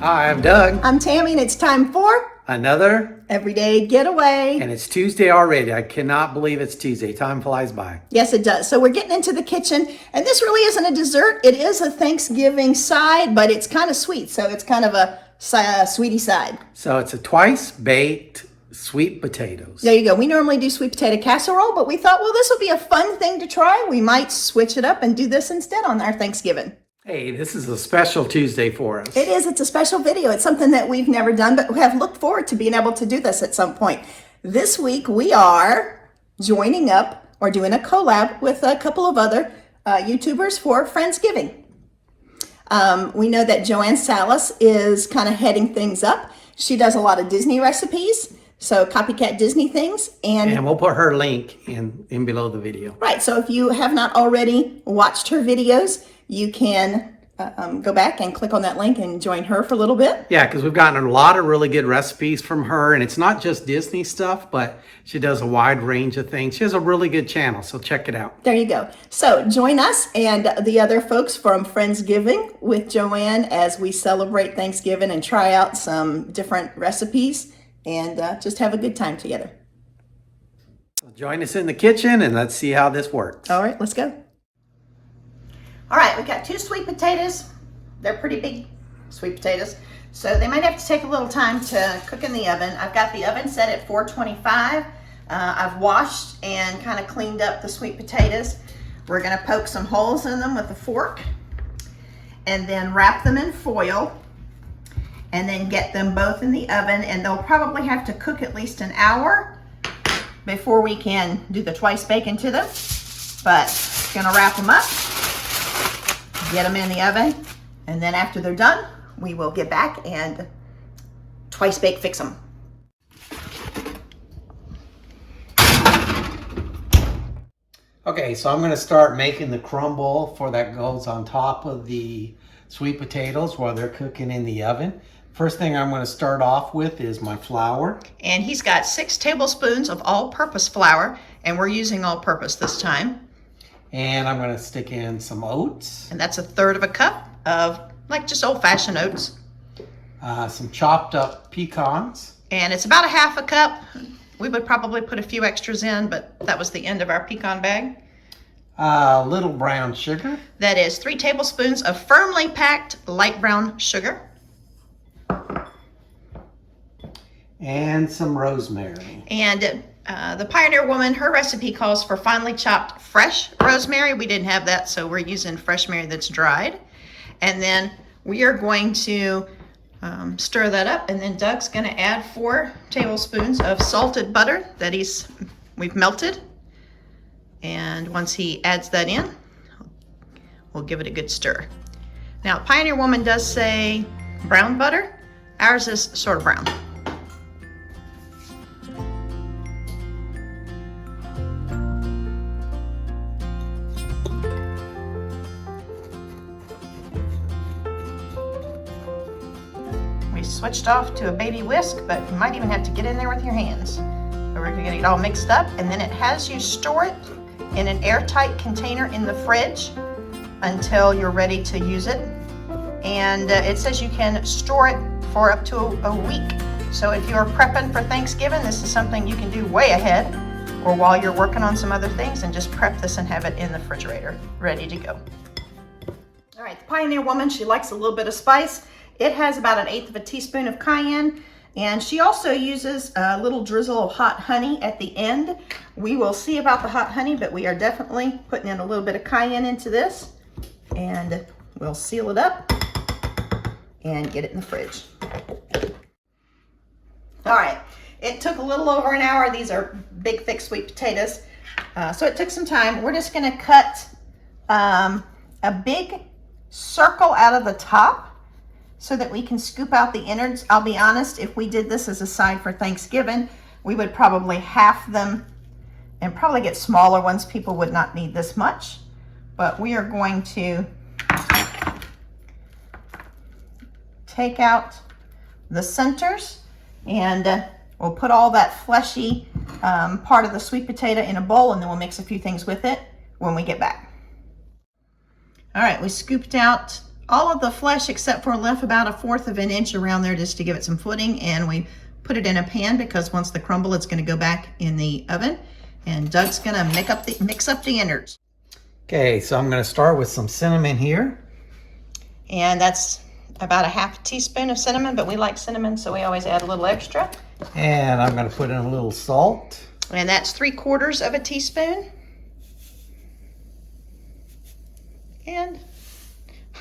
Hi, I'm Doug. I'm Tammy, and it's time for Another Everyday Getaway. And it's Tuesday already. I cannot believe it's Tuesday. Time flies by. Yes, it does. So we're getting into the kitchen, and this really isn't a dessert. It is a Thanksgiving side, but it's kind of sweet, so it's kind of a sweetie side. So it's a twice baked sweet potatoes. There you go. We normally do sweet potato casserole, but we thought, well, this would be a fun thing to try. We might switch it up and do this instead on our Thanksgiving. Hey, this is a special Tuesday for us. It is. It's a special video. It's something that we've never done, but we have looked forward to being able to do this at some point. This week, we are joining up or doing a collab with a couple of other YouTubers for Friendsgiving. We know that Joann Salas is kind of heading things up. She does a lot of Disney recipes, so copycat Disney things. And we'll put her link in below the video. Right. So if you have not already watched her videos, you can go back and click on that link and join her for a little bit. Yeah, because we've gotten a lot of really good recipes from her, and it's not just Disney stuff, but she does a wide range of things. She has a really good channel, so check it out. There you go. So join us and the other folks from Friendsgiving with Joann as we celebrate Thanksgiving and try out some different recipes and just have a good time together. So join us in the kitchen and let's see how this works. All right, let's go. All right, we've got 2 sweet potatoes. They're pretty big sweet potatoes, so they might have to take a little time to cook in the oven. I've got the oven set at 425. I've washed and kind of cleaned up the sweet potatoes. We're gonna poke some holes in them with a fork and then wrap them in foil and then get them both in the oven, and they'll probably have to cook at least an hour before we can do the twice bacon to them. But gonna wrap them up, get them in the oven, and then after they're done, we will get back and twice bake fix them. Okay, so I'm going to start making the crumble that goes on top of the sweet potatoes while they're cooking in the oven. First thing I'm going to start off with is my flour. And he's got 6 tablespoons of all-purpose flour, and we're using all-purpose this time. And I'm going to stick in some oats. And that's 1/3 cup of like just old-fashioned oats. Some chopped up pecans. And it's about 1/2 cup. We would probably put a few extras in, but that was the end of our pecan bag. Little brown sugar. That is 3 tablespoons of firmly packed light brown sugar. And some rosemary. And the Pioneer Woman, her recipe calls for finely chopped fresh rosemary. We didn't have that, so we're using fresh rosemary that's dried. And then we are going to stir that up, and then Doug's going to add 4 tablespoons of salted butter that we've melted. And once he adds that in, we'll give it a good stir. Now, Pioneer Woman does say brown butter. Ours is sort of brown. Switched off to a baby whisk, but you might even have to get in there with your hands. So we're gonna get it all mixed up, and then it has you store it in an airtight container in the fridge until you're ready to use it. And it says you can store it for up to a week. So if you're prepping for Thanksgiving, this is something you can do way ahead, or while you're working on some other things, and just prep this and have it in the refrigerator, ready to go. All right, the Pioneer Woman, she likes a little bit of spice. It has about 1/8 teaspoon of cayenne, and she also uses a little drizzle of hot honey at the end. We will see about the hot honey, but we are definitely putting in a little bit of cayenne into this, and we'll seal it up and get it in the fridge. All right, it took a little over an hour. These are big, thick sweet potatoes, so it took some time. We're just gonna cut a big circle out of the top so that we can scoop out the innards. I'll be honest, if we did this as a side for Thanksgiving, we would probably half them and probably get smaller ones. People would not need this much, but we are going to take out the centers, and we'll put all that fleshy part of the sweet potato in a bowl, and then we'll mix a few things with it when we get back. All right, we scooped out all of the flesh except for left about 1/4 of an inch around there just to give it some footing, and we put it in a pan because once the crumble, it's going to go back in the oven, and Doug's going to mix up the innards. Okay, so I'm going to start with some cinnamon here. And that's about 1/2 teaspoon of cinnamon, but we like cinnamon, so we always add a little extra. And I'm going to put in a little salt. And that's 3/4 of a teaspoon. And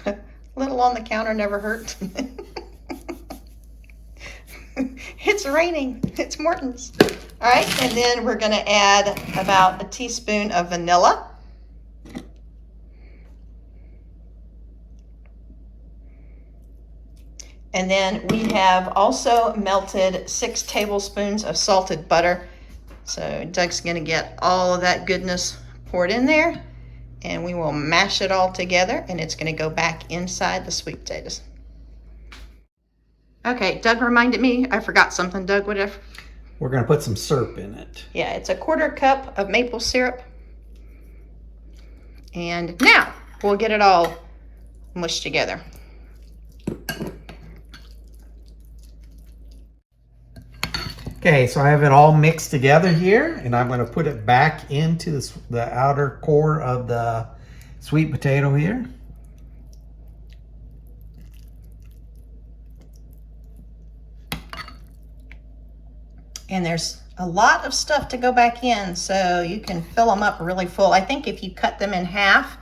a little on the counter never hurt. It's raining. It's Morton's. All right, and then we're going to add about 1 teaspoon of vanilla. And then we have also melted 6 tablespoons of salted butter. So Doug's going to get all of that goodness poured in there, and we will mash it all together, and it's going to go back inside the sweet potatoes. Okay, Doug reminded me, I forgot something. Doug, whatever. We're going to put some syrup in it. Yeah, it's 1/4 cup of maple syrup. And now we'll get it all mushed together. Okay, so I have it all mixed together here, and I'm going to put it back into the outer core of the sweet potato here. And there's a lot of stuff to go back in, so you can fill them up really full. I think if you cut them in half,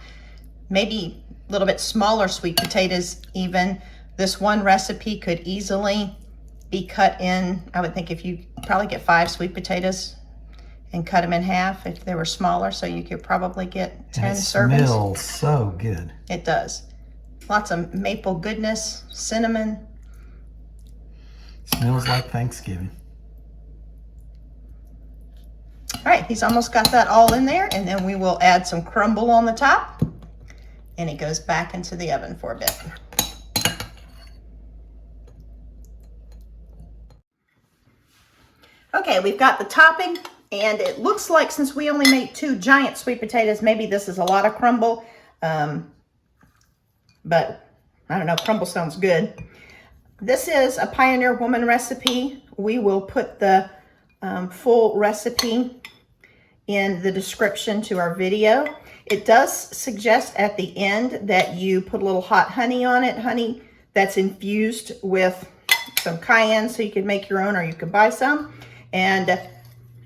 maybe a little bit smaller sweet potatoes even, this one recipe could easily be cut in. I would think if you probably get 5 sweet potatoes and cut them in half if they were smaller, so you could probably get 10 servings. It smells so good. It does. Lots of maple goodness, cinnamon. Smells like Thanksgiving. All right, he's almost got that all in there, and then we will add some crumble on the top, and it goes back into the oven for a bit. Okay, we've got the topping, and it looks like since we only made 2 giant sweet potatoes, maybe this is a lot of crumble, but I don't know, crumble sounds good. This is a Pioneer Woman recipe. We will put the full recipe in the description to our video. It does suggest at the end that you put a little hot honey on it, honey that's infused with some cayenne, so you can make your own or you can buy some. And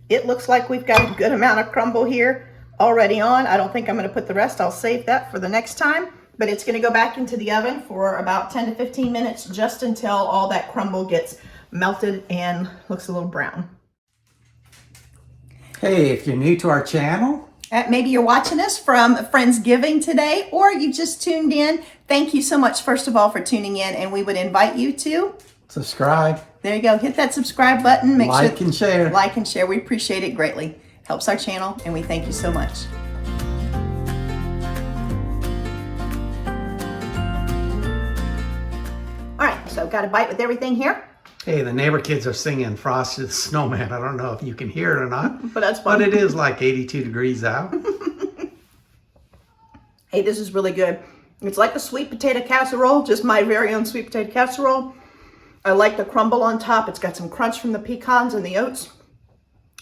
it looks like we've got a good amount of crumble here already on. I don't think I'm going to put the rest. I'll save that for the next time. But it's going to go back into the oven for about 10 to 15 minutes, just until all that crumble gets melted and looks a little brown. Hey, if you're new to our channel, maybe you're watching us from Friendsgiving today, or you just tuned in. Thank you so much, first of all, for tuning in, and we would invite you to subscribe. There you go. Hit that subscribe button. Make like and share. Like and share. We appreciate it greatly. Helps our channel, and we thank you so much. All right, so got a bite with everything here. Hey, the neighbor kids are singing Frosty the Snowman. I don't know if you can hear it or not. But that's fun. But it is like 82 degrees out. Hey, this is really good. It's like a sweet potato casserole, just my very own sweet potato casserole. I like the crumble on top. It's got some crunch from the pecans and the oats.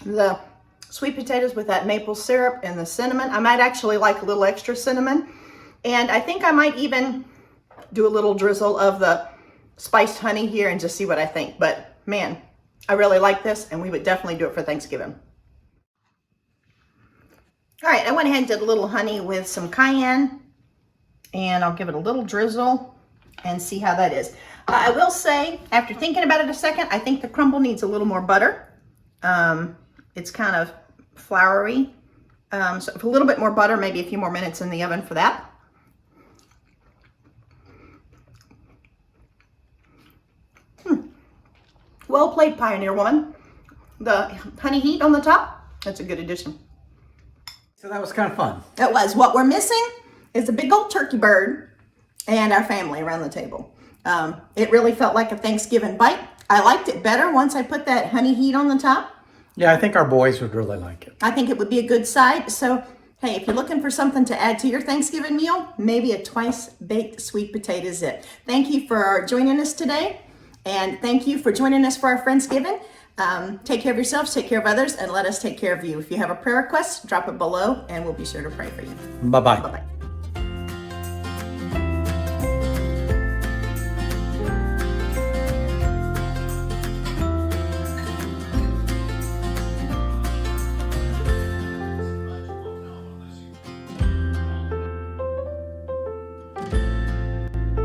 The sweet potatoes with that maple syrup and the cinnamon. I might actually like a little extra cinnamon. And I think I might even do a little drizzle of the spiced honey here and just see what I think. But man, I really like this, and we would definitely do it for Thanksgiving. All right, I went ahead and did a little honey with some cayenne, and I'll give it a little drizzle and see how that is. I will say, after thinking about it a second, I think the crumble needs a little more butter. It's kind of floury. So a little bit more butter, maybe a few more minutes in the oven for that. Well played, Pioneer Woman. The honey heat on the top, that's a good addition. So that was kind of fun. That was. What we're missing is a big old turkey bird and our family around the table. It really felt like a Thanksgiving bite. I liked it better once I put that honey heat on the top. Yeah, I think our boys would really like it. I think it would be a good side. So Hey, if you're looking for something to add to your Thanksgiving meal, maybe a twice-baked sweet potato is it. Thank you for joining us today, and thank you for joining us for our Friendsgiving. Take care of yourselves, take care of others, and let us take care of you. If you have a prayer request, drop it below, and we'll be sure to pray for you. Bye-bye. Bye-bye.